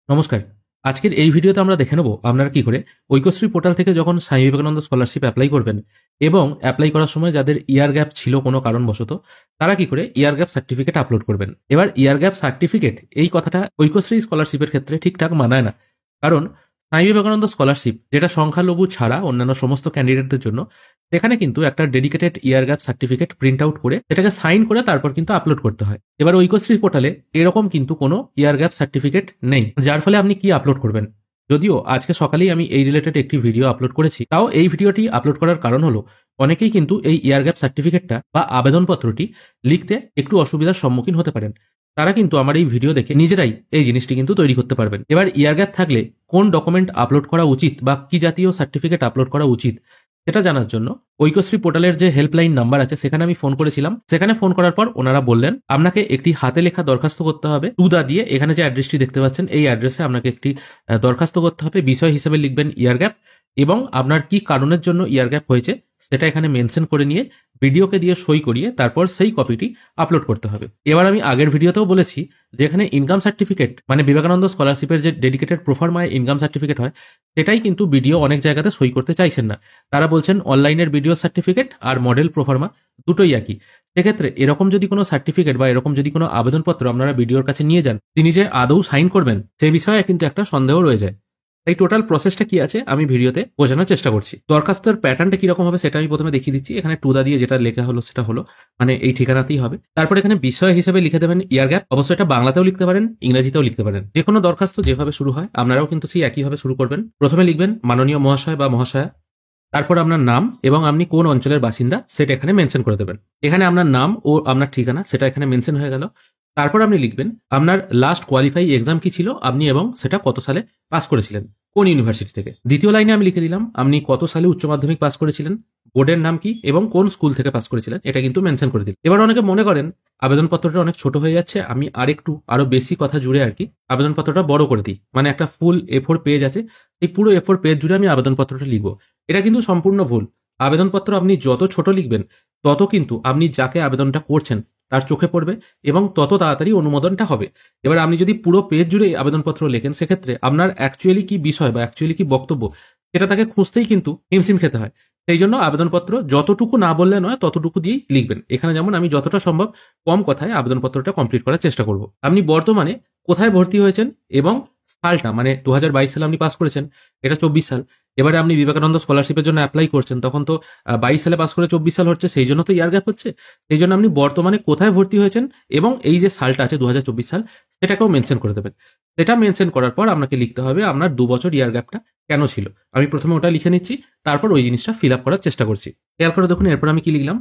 নমস্কার। আজকের এই ভিডিওতে আমরা দেখে নেব আপনারা কি করে ঐক্যশ্রী পোর্টাল থেকে যখন স্বামী বিবেকানন্দ স্কলারশিপ অ্যাপ্লাই করবেন এবং অ্যাপ্লাই করার সময় যাদের ইয়ার গ্যাপ ছিল কোনো কারণবশত তারা কি করে ইয়ার গ্যাপ সার্টিফিকেট আপলোড করবেন। এবার ইয়ার গ্যাপ সার্টিফিকেট এই কথাটা ঐক্যশ্রী স্কলারশিপের ক্ষেত্রে ঠিকঠাক মানায় না। কারণ স্বামী বিবেকানন্দ স্কলারশিপ যেটা সংখ্যালঘু ছাড়া অন্যান্য সমস্ত ক্যান্ডিডেটদের জন্য, সেখানে কিন্তু একটা ডেডিকেটেড ইয়ার গ্যাপ সার্টিফিকেট প্রিন্ট আউট করে সেটাকে সাইন করে তারপর কিন্তু আপলোড করতে হয়। এবার ঐক্যশ্রী পোর্টালে এরকম কিন্তু কোনো ইয়ার গ্যাপ সার্টিফিকেট নেই, যার ফলে আপনি কি আপলোড করবেন। যদিও আজকে সকালেই আমি এই রিলেটেড একটি ভিডিও আপলোড করেছি, তাও এই ভিডিওটি আপলোড করার কারণ হলো অনেকেই কিন্তু এই ইয়ার গ্যাপ সার্টিফিকেটটা বা আবেদনপত্রটি লিখতে একটু অসুবিধার সম্মুখীন হতে পারেন। তারা কিন্তু আমার এই ভিডিও দেখে নিজেরাই এই জিনিসটি কিন্তু তৈরি করতে পারবেন। এবার ইয়ার গ্যাপ থাকলে কোন ডকুমেন্ট আপলোড করা উচিত বা কি জাতীয় সার্টিফিকেট আপলোড করা উচিত সেটা জানার জন্য ঐক্যশ্রী পোর্টালের যে হেল্পলাইন নাম্বার আছে সেখানে আমি ফোন করেছিলাম। সেখানে ফোন করার পর ওনারা বললেন আপনাকে একটি হাতে লেখা দরখাস্ত করতে হবে টুদা দিয়ে। এখানে যে অ্যাড্রেসটি দেখতে পাচ্ছেন এই অ্যাড্রেসে আপনাকে একটি দরখাস্ত করতে হবে। বিষয় হিসেবে লিখবেন ইয়ার গ্যাপ এবং আপনার কি কারণের জন্য ইয়ার গ্যাপ হয়েছে সেটা এখানে মেনশন করে নিয়ে ভিডিওকে দিয়ে সই করিয়ে তারপর সেই কপিটি আপলোড করতে হবে। এবার আমি আগের ভিডিওতেও বলেছি যেখানে ইনকাম সার্টিফিকেট মানে বিবেকানন্দ স্কলারশিপের যে ডেডিকেটেড প্রোফার্মায় ইনকাম সার্টিফিকেট হয় সেটাই কিন্তু ভিডিও অনেক জায়গাতে সই করতে চাইছেন না। তারা বলছেন অনলাইনের ভিডিও সার্টিফিকেট আর মডেল প্রোফার্মা দুটোই একই। সেক্ষেত্রে এরকম যদি কোনো সার্টিফিকেট বা এরকম যদি কোনো আবেদনপত্র আপনারা ভিডিওর কাছে নিয়ে যান, তিনি যে আদৌ সাইন করবেন সে বিষয়ে কিন্তু একটা সন্দেহ রয়ে যায়। এই টোটাল প্রসেসটা কি আছে আমি ভিডিওতে বোঝানোর চেষ্টা করছি। দরখাস্তের প্যাটার্নটা কিরকম হবে সেটা আমি প্রথমে দেখিয়ে দিচ্ছি। এখানে টুদা দিয়ে যেটা লেখা হলো সেটা হলো মানে এই ঠিকানাতেই হবে। তারপর এখানে বিষয় হিসেবে লিখে দেবেন ইয়ার গ্যাপ। অবশ্যই এটা বাংলাতেও লিখতে পারেন, ইংরেজিতেও লিখতে পারেন। যে কোনো দরখাস্ত যেভাবে শুরু হয় আপনারাও কিন্তু সেই একইভাবে শুরু করবেন। প্রথমে লিখবেন মাননীয় মহাশয় বা মহাশয়া, তারপর আপনার নাম এবং আপনি কোন অঞ্চলের বাসিন্দা সেটা এখানে মেনশন করে দেবেন। এখানে আপনার নাম ও আপনার ঠিকানা সেটা এখানে মেনশন হয়ে গেল। তারপর আপনি লিখবেন আপনার লাস্ট কোয়ালিফাই এক্সাম কি ছিল আপনি এবং সেটা কত সালে পাস করেছিলেন, কোন ইউনিভার্সিটি থেকে। দ্বিতীয় লাইনে আমি লিখে দিলাম আপনি কত সালে উচ্চ মাধ্যমিক পাস করেছিলেন, বোর্ডের নাম কি এবং কোন স্কুল থেকে পাস করেছিলেন এটা কিন্তু মেনশন করে দিন। এবার অনেকে মনে করেন আবেদনপত্রটা অনেক ছোট হয়ে যাচ্ছে, আমি আরো বেশি কথা জুড়ে আর কি আবেদনপত্রটা বড় করে দিই, মানে একটা ফুল A4 পেজ আছে এই পুরো A4 পেজ জুড়ে আমি আবেদনপত্রটা লিখবো। এটা কিন্তু সম্পূর্ণ ভুল। আবেদনপত্র আপনি যত ছোট লিখবেন তত কিন্তু আপনি যাকে আবেদনটা করছেন তার চোখে পড়বে এবং তত তাড়াতাড়ি অনুমোদনটা হবে। এবার আপনি যদি পুরো পেজ জুড়ে আবেদনপত্র লেখেন সেক্ষেত্রে আপনার অ্যাকচুয়ালি কি বিষয় বা অ্যাকচুয়ালি কি বক্তব্য সেটা তাকে খুঁজতেই কিন্তু হিমশিম খেতে হয়। সেই জন্য আবেদনপত্র যতটুকু না বললে নয় ততটুকু দিয়েই লিখবেন। এখানে যেমন আমি যতটা সম্ভব কম কথায় আবেদনপত্রটা কমপ্লিট করার চেষ্টা করব। আপনি বর্তমানে কোথায় ভর্তি হয়েছেন এবং সালটা মানে 2022 সালে আপনি পাস করেছেন, এটা 24 সাল। এবারে আপনি বিবেকানন্দ স্কলারশিপের জন্য অ্যাপ্লাই করছেন, তখন তো 22 সালে পাস করে 24 সাল হচ্ছে, সেই জন্য তো ইয়ার গ্যাপ হচ্ছে। সেই জন্য আপনি বর্তমানে কোথায় ভর্তি হয়েছেন এবং এই যে সালটা আছে 2024 সাল সেটাকেও মেনশন করে দেবেন। সেটা মেনশন করার পর আপনাকে লিখতে হবে আপনার 2 বছর ইয়ার গ্যাপটা কেন ছিল। আমি প্রথমে ওটা লিখে নিচ্ছি, তারপর ওই জিনিসটা ফিল আপ করার চেষ্টা করছি। খেয়াল করে দেখুন এরপর আমি কি লিখলাম।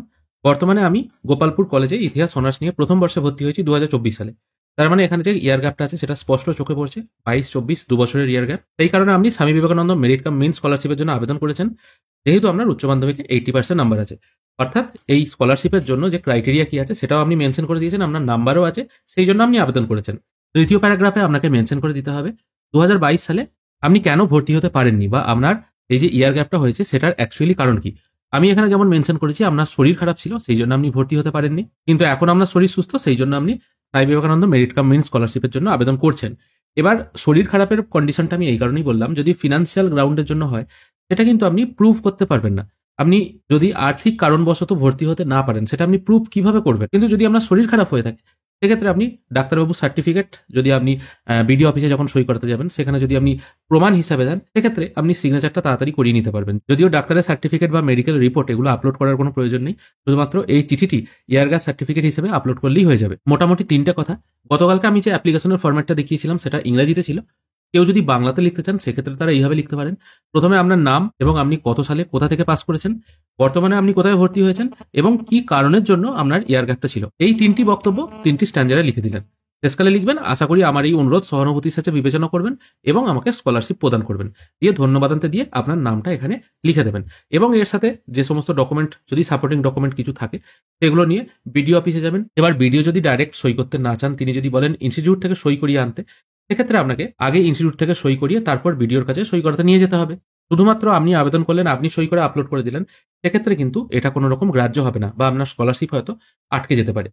বর্তমানে আমি গোপালপুর কলেজে ইতিহাস অনার্স নিয়ে প্রথম বর্ষে ভর্তি হয়েছি 2024 সালে। তার মানে এখানে যে ইয়ার গ্যাপটা আছে সেটা স্পষ্ট চোখে পড়ছে, 22-24 2 বছরের ইয়ার গ্যাপ। এই কারণে আপনি Swami Vivekananda merit cum main স্কলারশিপের জন্য আবেদন করেছেন, যেহেতু আপনার উচ্চ মাধ্যমিকে 80% নাম্বার আছে। অর্থাৎ এই স্কলারশিপের জন্য যে ক্রাইটেরিয়া কি আছে সেটাও আপনি মেনশন করে দিয়েছেন, আপনার নাম্বারও আছে, সেই জন্য আপনি আবেদন করেছেন। তৃতীয় প্যারাগ্রাফে আপনাকে মেনশন করে দিতে হবে 2022 সালে আপনি কেন ভর্তি হতে পারেননি বা আপনার এই যে ইয়ার গ্যাপটা হয়েছে সেটার অ্যাকচুয়ালি কারণ কি। আমি এখানে যেমন মেনশন করেছি আপনার শরীর খারাপ ছিল সেই জন্য আপনি ভর্তি হতে পারেননি, কিন্তু এখন আপনার শরীর সুস্থ সেই জন্য আপনি Swami Vivekananda merit cum main স্কলারশিপের জন্য আবেদন করছেন। এবার শরীর খারাপের কন্ডিশনটা আমি এই কারণেই বললাম, যদি ফিনান্সিয়াল গ্রাউন্ডের জন্য হয় সেটা কিন্তু আপনি প্রুভ করতে পারবেন না। আপনি যদি আর্থিক কারণবশত ভর্তি হতে না পারেন সেটা আপনি প্রুভ কিভাবে করবেন। কিন্তু যদি আপনার শরীর খারাপ হয়ে থাকে সেক্ষেত্রে আপনি ডাক্তারবাবুর সার্টিফিকেট যদি আপনি বিডিও অফিসে যখন সই করতে যাবেন সেখানে যদি আপনি প্রমাণ হিসাবে দেন সেক্ষেত্রে আপনি সিগনেচারটা তাড়াতাড়ি করিয়ে নিতে পারবেন। যদিও ডাক্তারের সার্টিফিকেট বা মেডিকেল রিপোর্ট এগুলো আপলোড করার কোনো প্রয়োজন নেই, শুধুমাত্র এই চিঠিটি ইয়ার গ্যাপ সার্টিফিকেট হিসেবে আপলোড করলেই হয়ে যাবে। মোটামুটি 3টে কথা। গতকালকে আমি যে অ্যাপ্লিকেশনের ফরম্যাটটা দেখিয়েছিলাম সেটা ইংরেজিতে ছিল, কেউ যদি বাংলাতে লিখতে চান সেক্ষেত্রে তারা এইভাবে লিখতে পারেন। প্রথমে আপনার নাম এবং আপনি কত সালে কোথা থেকে পাস করেছেন, বর্তমানে আপনি কোথায় ভর্তি হয়েছেন এবং কি কারণের জন্য আপনার ইয়ার গ্যাপটা ছিল। এই 3টি বক্তব্য 3টি স্ট্যান্ডার্ডে লিখে দিলেন। শেষকালে লিখবেন আশা করি আমার এই অনুরোধ সহানুভূতির সাথে বিবেচনা করবেন এবং আমাকে স্কলারশিপ প্রদান করবেন, দিয়ে ধন্যবাদান্তে দিয়ে আপনার নামটা এখানে লিখে দেবেন এবং এর সাথে যে সমস্ত ডকুমেন্ট যদি সাপোর্টিং ডকুমেন্ট কিছু থাকে সেগুলো নিয়ে বিডিও অফিসে যাবেন। এবার বিডিও যদি ডাইরেক্ট সই করতে না চান, তিনি যদি বলেন ইনস্টিটিউট থেকে সই করিয়ে আনতে, সেক্ষেত্রে আপনাকে আগে ইনস্টিটিউট থেকে সই করিয়ে তারপর বিডিওর কাছে সই করাতে নিয়ে যেতে হবে। শুধুমাত্র আপনি আবেদন করলেন, আপনি সই করে আপলোড করে দিলেন, সেক্ষেত্রে কিন্তু এটা কোনো রকম গ্রাহ্য হবে না বা আপনার স্কলারশিপ হয়তো আটকে যেতে পারে।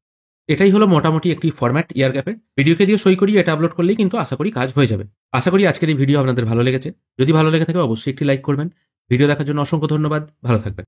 এটাই হলো মোটামুটি একটি ফরম্যাট ইয়ার গ্যাপের। ভিডিওকে দিয়ে সই করিয়ে এটা আপলোড করলেই কিন্তু আশা করি কাজ হয়ে যাবে। আশা করি আজকের এই ভিডিও আপনাদের ভালো লেগেছে। যদি ভালো লেগে থাকে অবশ্যই একটি লাইক করবেন। ভিডিও দেখার জন্য অসংখ্য ধন্যবাদ। ভালো থাকবেন।